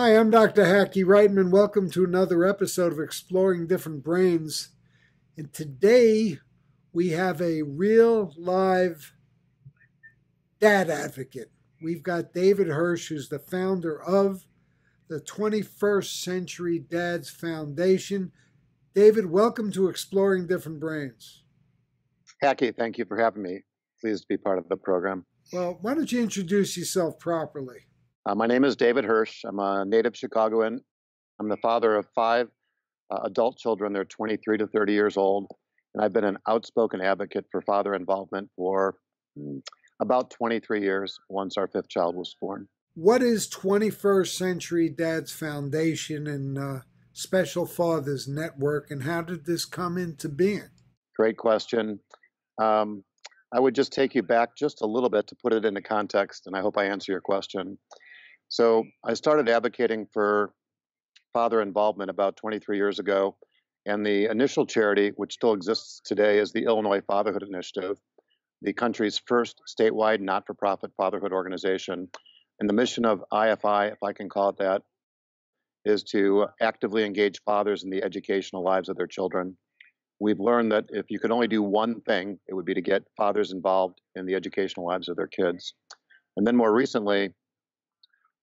Hi, I'm Dr. Hackey Reitman. Welcome to another episode of Exploring Different Brains. And today we have a real live dad advocate. We've got David Hirsch, who's the founder of the 21st Century Dads Foundation. David, welcome to Exploring Different Brains. Hackey, thank you for having me. Pleased to be part of the program. Well, why don't you introduce yourself properly? My name is David Hirsch. I'm a native Chicagoan. I'm the father of five adult children. They're 23 to 30 years old. And I've been an outspoken advocate for father involvement for about 23 years, once our fifth child was born. What is 21st Century Dads Foundation and Special Fathers Network, and how did this come into being? Great question. I would just take you back just a little bit to put it into context, and I hope I answer your question. So I started advocating for father involvement about 23 years ago, and the initial charity, which still exists today, is the Illinois Fatherhood Initiative, the country's first statewide not-for-profit fatherhood organization. And the mission of IFI, if I can call it that, is to actively engage fathers in the educational lives of their children. We've learned that if you could only do one thing, it would be to get fathers involved in the educational lives of their kids. And then more recently,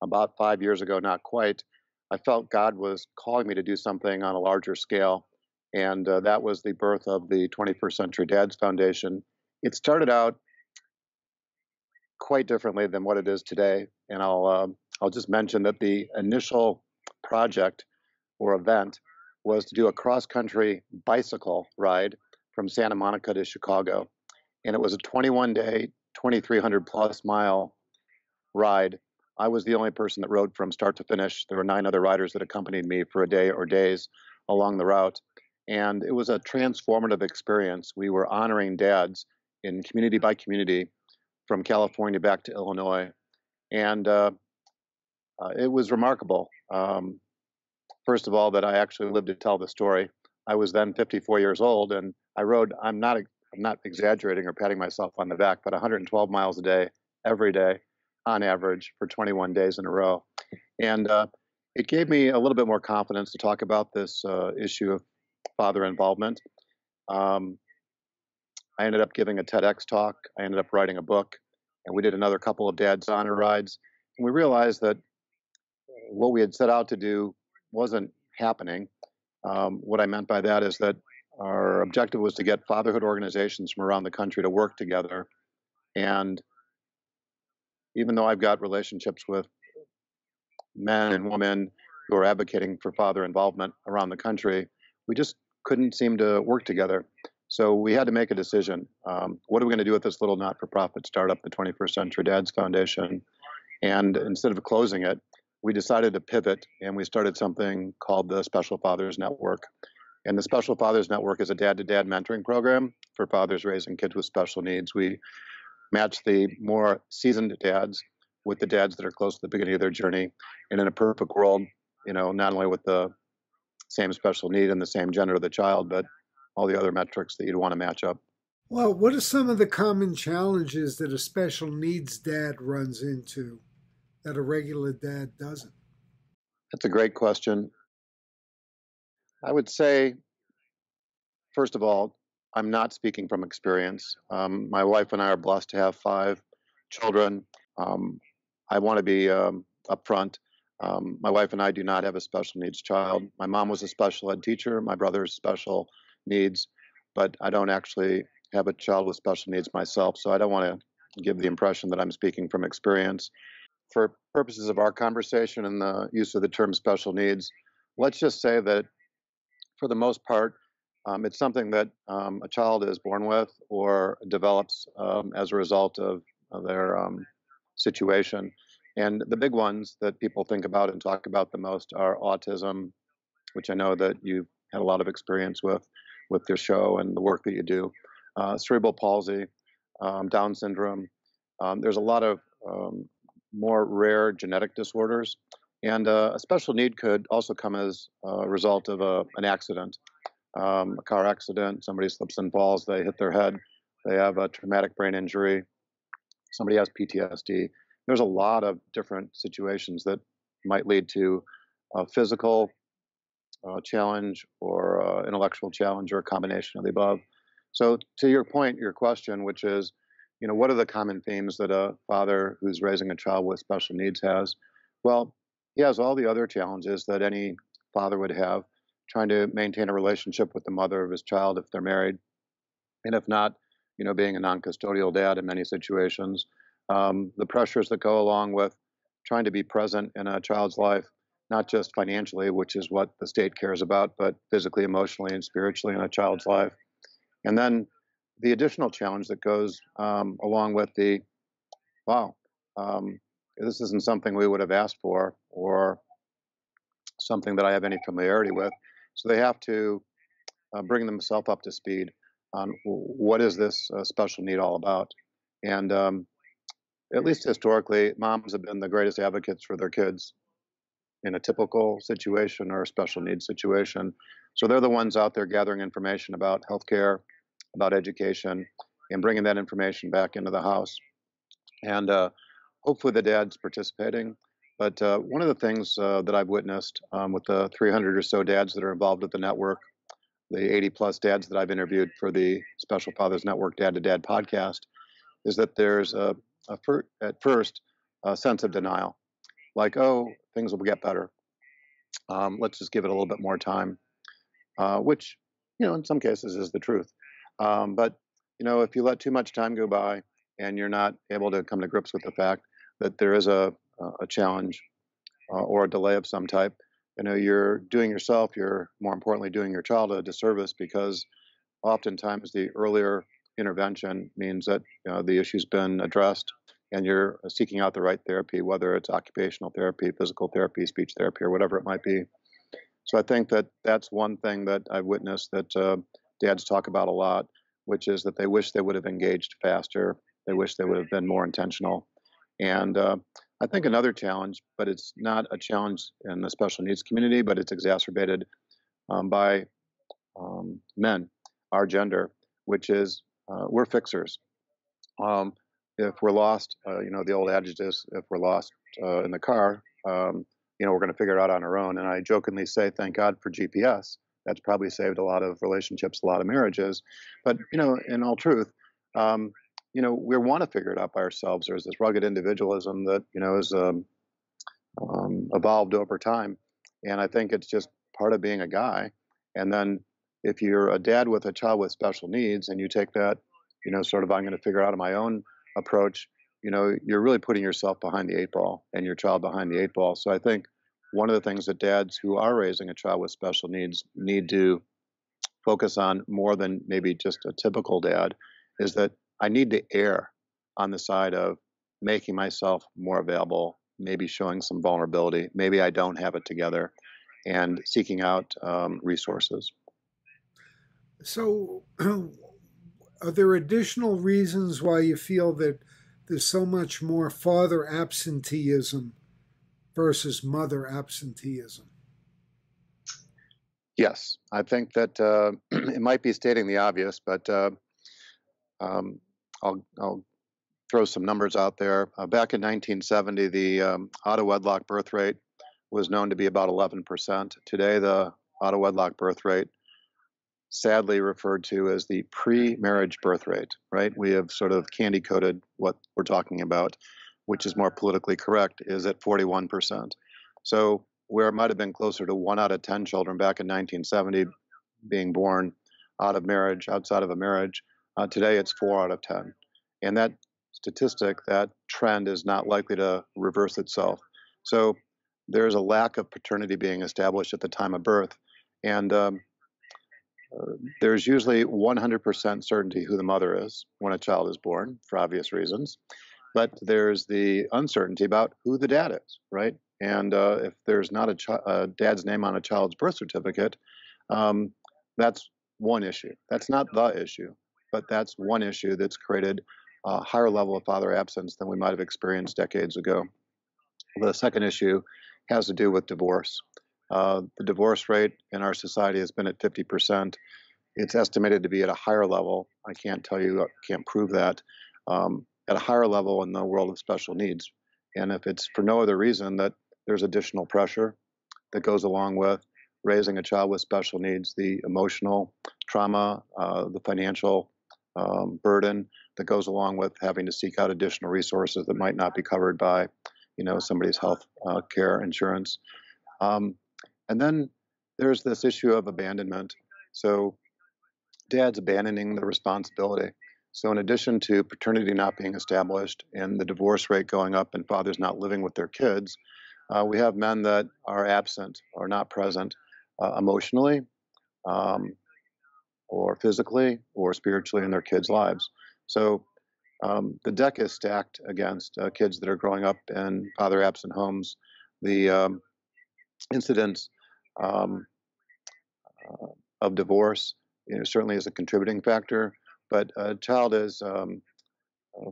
about 5 years ago, not quite, I felt God was calling me to do something on a larger scale. And that was the birth of the 21st Century Dads Foundation. It started out quite differently than what it is today. And I'll just mention that the initial project or event was to do a cross-country bicycle ride from Santa Monica to Chicago. And it was a 21-day, 2,300 plus mile ride. I was the only person that rode from start to finish. There were 9 other riders that accompanied me for a day or days along the route. And it was a transformative experience. We were honoring dads in community by community from California back to Illinois. And it was remarkable. First of all, that I actually lived to tell the story. I was then 54 years old, and I rode, I'm not exaggerating or patting myself on the back, but 112 miles a day, every day, on average, for 21 days in a row. And it gave me a little bit more confidence to talk about this issue of father involvement. I ended up giving a TEDx talk. I ended up writing a book, and we did another couple of Dad's Honor rides. And we realized that what we had set out to do wasn't happening. What I meant by that is that our objective was to get fatherhood organizations from around the country to work together. And even though I've got relationships with men and women who are advocating for father involvement around the country, we just couldn't seem to work together. So we had to make a decision. What are we going to do with this little not-for-profit startup, the 21st Century Dads Foundation? And instead of closing it, we decided to pivot, and we started something called the Special Fathers Network. And the Special Fathers Network is a dad-to-dad mentoring program for fathers raising kids with special needs. We match the more seasoned dads with the dads that are close to the beginning of their journey. And in a perfect world, not only with the same special need and the same gender of the child, but all the other metrics that you'd want to match up. Well, what are some of the common challenges that a special needs dad runs into that a regular dad doesn't? That's a great question. I would say, first of all, I'm not speaking from experience. My wife and I are blessed to have 5 children. I want to be upfront. My wife and I do not have a special needs child. My mom was a special ed teacher. My brother's special needs, but I don't actually have a child with special needs myself. So I don't want to give the impression that I'm speaking from experience. For purposes of our conversation and the use of the term special needs, let's just say that for the most part, it's something that a child is born with or develops as a result of their situation. And the big ones that people think about and talk about the most are autism, which I know that you've had a lot of experience with your show and the work that you do, cerebral palsy, Down syndrome. There's a lot of more rare genetic disorders. And a special need could also come as a result of an accident. A car accident, somebody slips and falls, they hit their head, they have a traumatic brain injury, somebody has PTSD. There's a lot of different situations that might lead to a physical challenge or intellectual challenge or a combination of the above. So, to your point, your question, which is, what are the common themes that a father who's raising a child with special needs has? Well, he has all the other challenges that any father would have, trying to maintain a relationship with the mother of his child if they're married, and if not, being a non-custodial dad in many situations. The pressures that go along with trying to be present in a child's life, not just financially, which is what the state cares about, but physically, emotionally, and spiritually in a child's life. And then the additional challenge that goes along with the, wow, um, this isn't something we would have asked for or something that I have any familiarity with. So they have to bring themselves up to speed on what is this special need all about. And at least historically, moms have been the greatest advocates for their kids in a typical situation or a special needs situation. So they're the ones out there gathering information about healthcare, about education, and bringing that information back into the house. And hopefully the dad's participating. But one of the things that I've witnessed with the 300 or so dads that are involved with the network, the 80 plus dads that I've interviewed for the Special Fathers Network Dad to Dad podcast, is that there's at first a sense of denial, like, oh, things will get better. Let's just give it a little bit more time, which, in some cases is the truth. But, if you let too much time go by and you're not able to come to grips with the fact that there is a challenge or a delay of some type, you're doing yourself, you're more importantly doing your child a disservice, because oftentimes the earlier intervention means that the issue's been addressed and you're seeking out the right therapy, whether it's occupational therapy, physical therapy, speech therapy, or whatever it might be. So I think that that's one thing that I've witnessed that dads talk about a lot, which is that they wish they would have engaged faster. They wish they would have been more intentional. And I think another challenge, but it's not a challenge in the special needs community, but it's exacerbated by men, our gender, which is we're fixers. If we're lost, the old adage is, if we're lost in the car, we're going to figure it out on our own. And I jokingly say, thank God for GPS. That's probably saved a lot of relationships, a lot of marriages. But, in all truth, we want to figure it out by ourselves. There's this rugged individualism that, is evolved over time. And I think it's just part of being a guy. And then if you're a dad with a child with special needs and you take that, sort of, I'm going to figure out on my own approach, you're really putting yourself behind the 8 ball and your child behind the 8 ball. So I think one of the things that dads who are raising a child with special needs need to focus on more than maybe just a typical dad is that I need to err on the side of making myself more available, maybe showing some vulnerability, maybe I don't have it together, and seeking out resources. So, are there additional reasons why you feel that there's so much more father absenteeism versus mother absenteeism? Yes, I think that it might be stating the obvious, but I'll throw some numbers out there. Back in 1970, the out-of-wedlock birth rate was known to be about 11%. Today, the out-of-wedlock birth rate, sadly referred to as the pre-marriage birth rate, right? We have sort of candy-coated what we're talking about, which is more politically correct, is at 41%. So where it might have been closer to 1 out of 10 children back in 1970 being born out of marriage, outside of a marriage, today it's 4 out of 10. And that statistic, that trend is not likely to reverse itself. So there's a lack of paternity being established at the time of birth. And there's usually 100% certainty who the mother is when a child is born, for obvious reasons. But there's the uncertainty about who the dad is, right? And if there's not a dad's name on a child's birth certificate, that's one issue. That's not the issue, but that's one issue that's created a higher level of father absence than we might have experienced decades ago. The second issue has to do with divorce. The divorce rate in our society has been at 50%. It's estimated to be at a higher level. I can't tell you, I can't prove that, at a higher level in the world of special needs. And if it's for no other reason that there's additional pressure that goes along with raising a child with special needs, the emotional trauma, the financial burden that goes along with having to seek out additional resources that might not be covered by, somebody's health care insurance. Um, and then there's this issue of abandonment. So dad's abandoning the responsibility. So in addition to paternity not being established and the divorce rate going up and fathers not living with their kids, we have men that are absent or not present emotionally, um, or physically or spiritually in their kids' lives. So the deck is stacked against kids that are growing up in father absent homes. The incidence um, uh, of divorce, certainly is a contributing factor, but a child is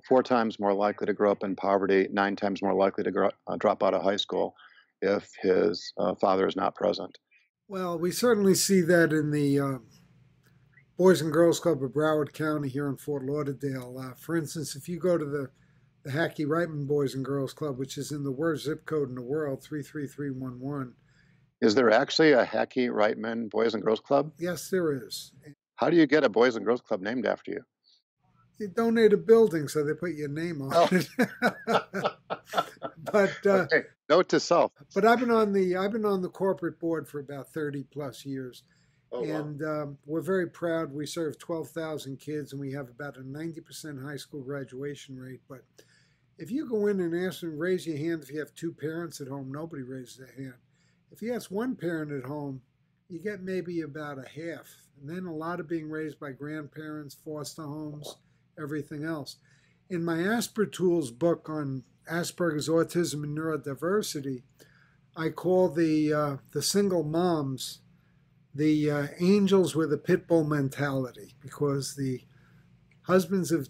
4 times more likely to grow up in poverty, 9 times more likely to drop out of high school if his father is not present. Well, we certainly see that in the Boys and Girls Club of Broward County here in Fort Lauderdale. For instance, if you go to the Hackey Reitman Boys and Girls Club, which is in the worst zip code in the world, 33311. Is there actually a Hackey Reitman Boys and Girls Club? Yes, there is. How do you get a Boys and Girls Club named after you? You donate a building, so they put your name on it. But okay. Note to self. But I've been on the corporate board for about 30 plus years. Oh, and wow. We're very proud. We serve 12,000 kids, and we have about a 90% high school graduation rate. But if you go in and ask them, raise your hand if you have 2 parents at home, nobody raises their hand. If you ask 1 parent at home, you get maybe about a half. And then a lot of being raised by grandparents, foster homes, everything else. In my Asper Tools book on Asperger's, autism, and neurodiversity, I call the single moms the angels with a pit bull mentality, because the husbands have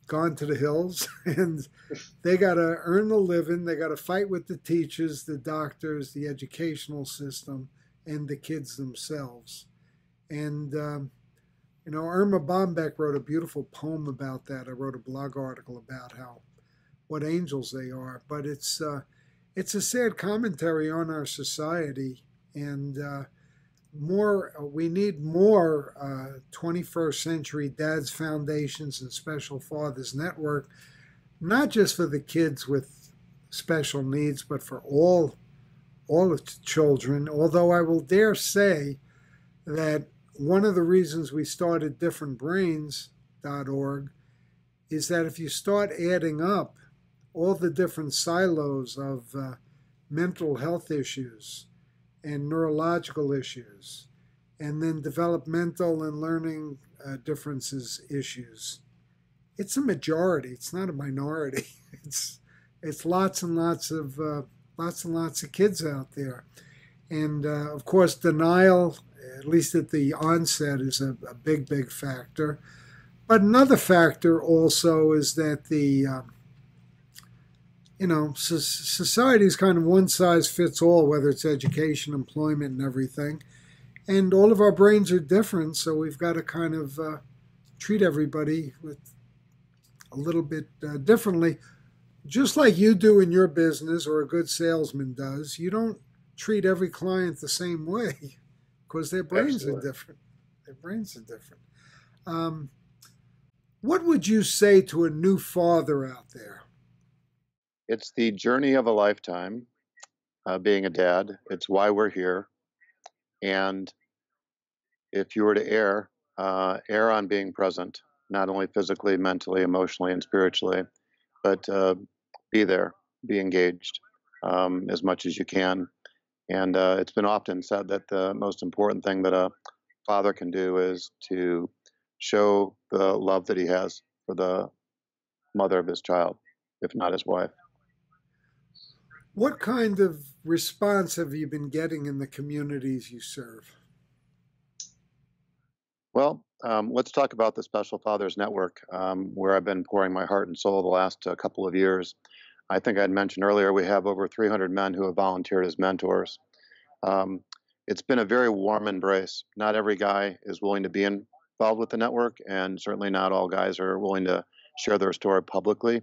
gone to the hills and they got to earn a living. They got to fight with the teachers, the doctors, the educational system, and the kids themselves. And, Irma Bombeck wrote a beautiful poem about that. I wrote a blog article about what angels they are. But it's a sad commentary on our society, and we need more 21st century dads foundations and special fathers network, not just for the kids with special needs, but for all of the children. Although I will dare say that one of the reasons we started differentbrains.org is that if you start adding up all the different silos of mental health issues and neurological issues, and then developmental and learning differences issues, it's a majority. It's not a minority. It's lots and lots of kids out there, and of course denial, at least at the onset, is a big factor. But another factor also is that society is kind of one size fits all, whether it's education, employment, and everything. And all of our brains are different, so we've got to kind of treat everybody with a little bit differently. Just like you do in your business, or a good salesman does. You don't treat every client the same way because their brains are different. What would you say to a new father out there? It's the journey of a lifetime, being a dad. It's why we're here. And if you were to err on being present, not only physically, mentally, emotionally, and spiritually, but be there, be engaged as much as you can. And it's been often said that the most important thing that a father can do is to show the love that he has for the mother of his child, if not his wife. What kind of response have you been getting in the communities you serve? Well, let's talk about the Special Fathers Network, where I've been pouring my heart and soul the last couple of years. I think I'd mentioned earlier, we have over 300 men who have volunteered as mentors. It's been a very warm embrace. Not every guy is willing to be involved with the network, and certainly not all guys are willing to share their story publicly,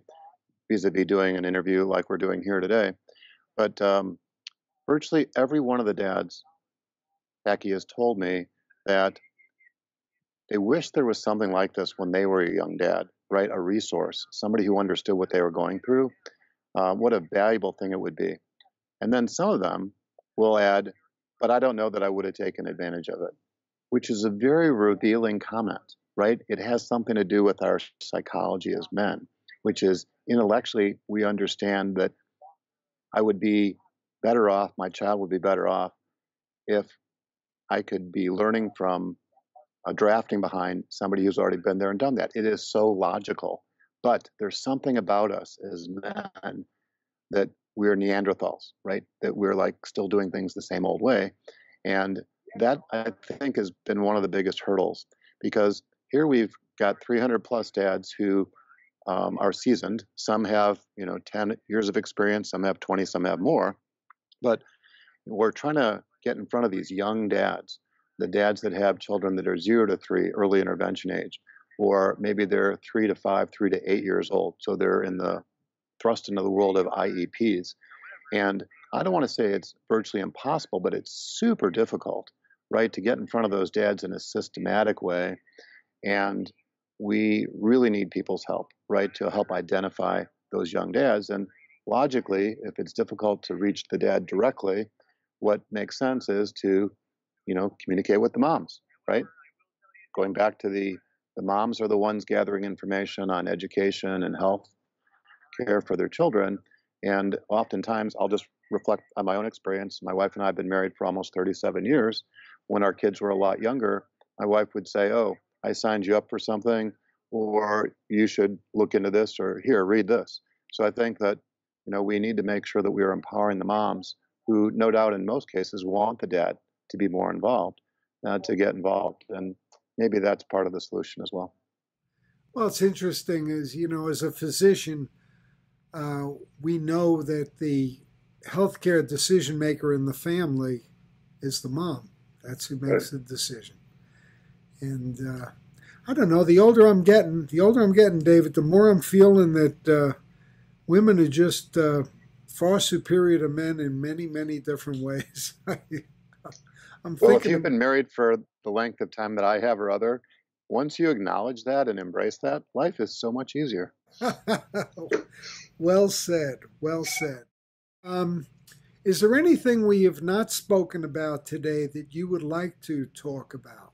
vis-a-vis doing an interview like we're doing here today. But virtually every one of the dads, Becky, has told me that they wish there was something like this when they were a young dad, right? A resource, somebody who understood what they were going through. What a valuable thing it would be. And then some of them will add, but I don't know that I would have taken advantage of it, which is a very revealing comment, right? It has something to do with our psychology as men, which is intellectually, we understand that I would be better off, my child would be better off if I could be learning from drafting behind somebody who's already been there and done that. It is so logical. But there's something about us as men that we're Neanderthals, right? That we're like still doing things the same old way. And that I think has been one of the biggest hurdles because here we've got 300 plus dads who are seasoned. Some have, 10 years of experience, some have 20, some have more. But we're trying to get in front of these young dads, the dads that have children that are 0 to 3, early intervention age, or maybe they're 3 to 5, 3 to 8 years old. So they're in the thrust into the world of IEPs. And I don't want to say it's virtually impossible, but it's super difficult, right, to get in front of those dads in a systematic way. And we really need people's help, right, to help identify those young dads. And logically, if it's difficult to reach the dad directly, what makes sense is to, communicate with the moms, right? Going back to the moms are the ones gathering information on education and health care for their children. And oftentimes, I'll just reflect on my own experience. My wife and I have been married for almost 37 years. When our kids were a lot younger, my wife would say, "Oh, I signed you up for something, or you should look into this, or here, read this." So I think that, we need to make sure that we are empowering the moms who, no doubt, in most cases, want the dad to be more involved, to get involved. And maybe that's part of the solution as well. Well, it's interesting, as a physician, we know that the healthcare decision maker in the family is the mom. That's who makes the decision. And I don't know. The older I'm getting, David, the more I'm feeling that women are just far superior to men in many, many different ways. I'm Well, if thinking you've of, been married for the length of time that I have or other, once you acknowledge that and embrace that, life is so much easier. well said, well said. Um, is there anything we have not spoken about today that you would like to talk about?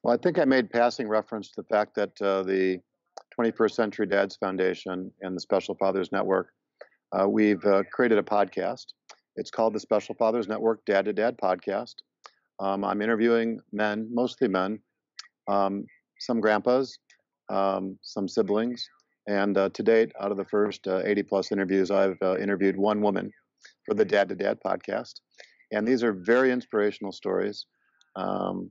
Well, I think I made passing reference to the fact that the 21st Century Dads Foundation and the Special Fathers Network, we've created a podcast. It's called the Special Fathers Network Dad to Dad Podcast. I'm interviewing men, mostly men, um, some grandpas, some siblings. And to date, out of the first 80 plus interviews, I've interviewed one woman for the Dad to Dad podcast. And these are very inspirational stories um,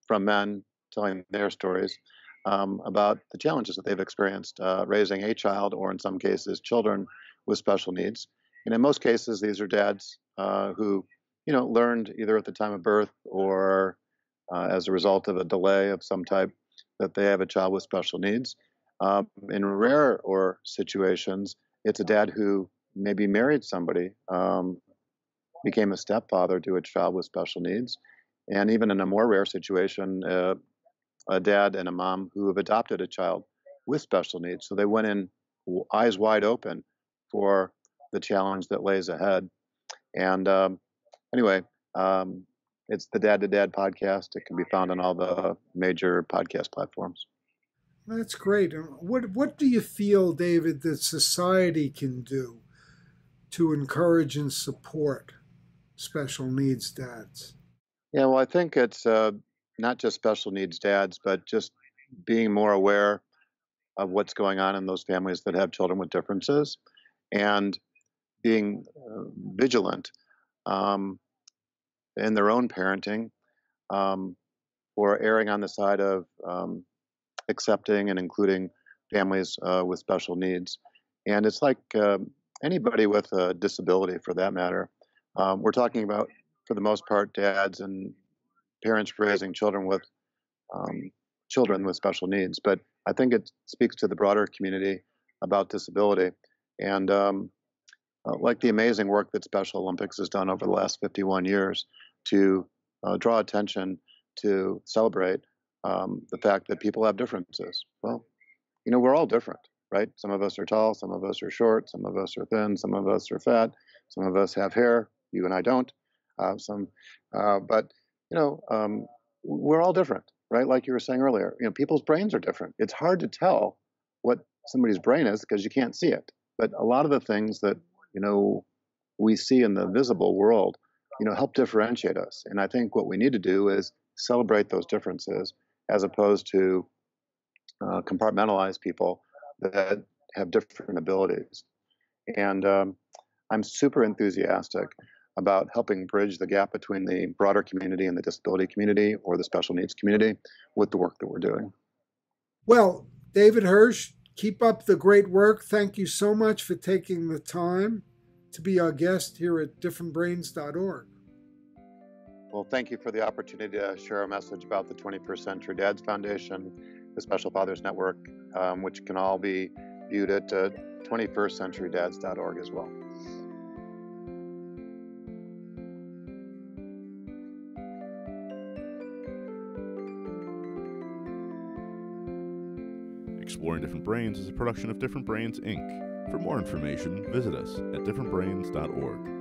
from men telling their stories about the challenges that they've experienced raising a child, or in some cases, children with special needs. And in most cases, these are dads who, learned either at the time of birth or as a result of a delay of some type that they have a child with special needs. In rare or situations, it's a dad who maybe married somebody, became a stepfather to a child with special needs, and even in a more rare situation, a dad and a mom who have adopted a child with special needs. So they went in eyes wide open for the challenge that lays ahead. And anyway, um, it's the Dad to Dad podcast. It can be found on all the major podcast platforms. That's great. What do you feel, David, that society can do to encourage and support special needs dads? Yeah, well, I think it's not just special needs dads, but just being more aware of what's going on in those families that have children with differences, and being vigilant um, in their own parenting, um, or erring on the side of accepting and including families with special needs. And it's like anybody with a disability, for that matter. We're talking about, for the most part, dads and parents raising um, children with special needs. But I think it speaks to the broader community about disability. And like the amazing work that Special Olympics has done over the last 51 years to draw attention to celebrate the fact that people have differences. Well, we're all different, right? Some of us are tall, some of us are short, some of us are thin, some of us are fat, some of us have hair. You and I don't. But we're all different, right? Like you were saying earlier, people's brains are different. It's hard to tell what somebody's brain is because you can't see it. But a lot of the things that we see in the visible world, help differentiate us. And I think what we need to do is celebrate those differences as opposed to compartmentalize people that have different abilities. And I'm super enthusiastic about helping bridge the gap between the broader community and the disability community or the special needs community with the work that we're doing. Well, David Hirsch, keep up the great work. Thank you so much for taking the time to be our guest here at differentbrains.org. Well, thank you for the opportunity to share a message about the 21st Century Dads Foundation, the Special Fathers Network, which can all be viewed at 21stcenturydads.org as well. Exploring Different Brains is a production of Different Brains, Inc. For more information, visit us at differentbrains.org.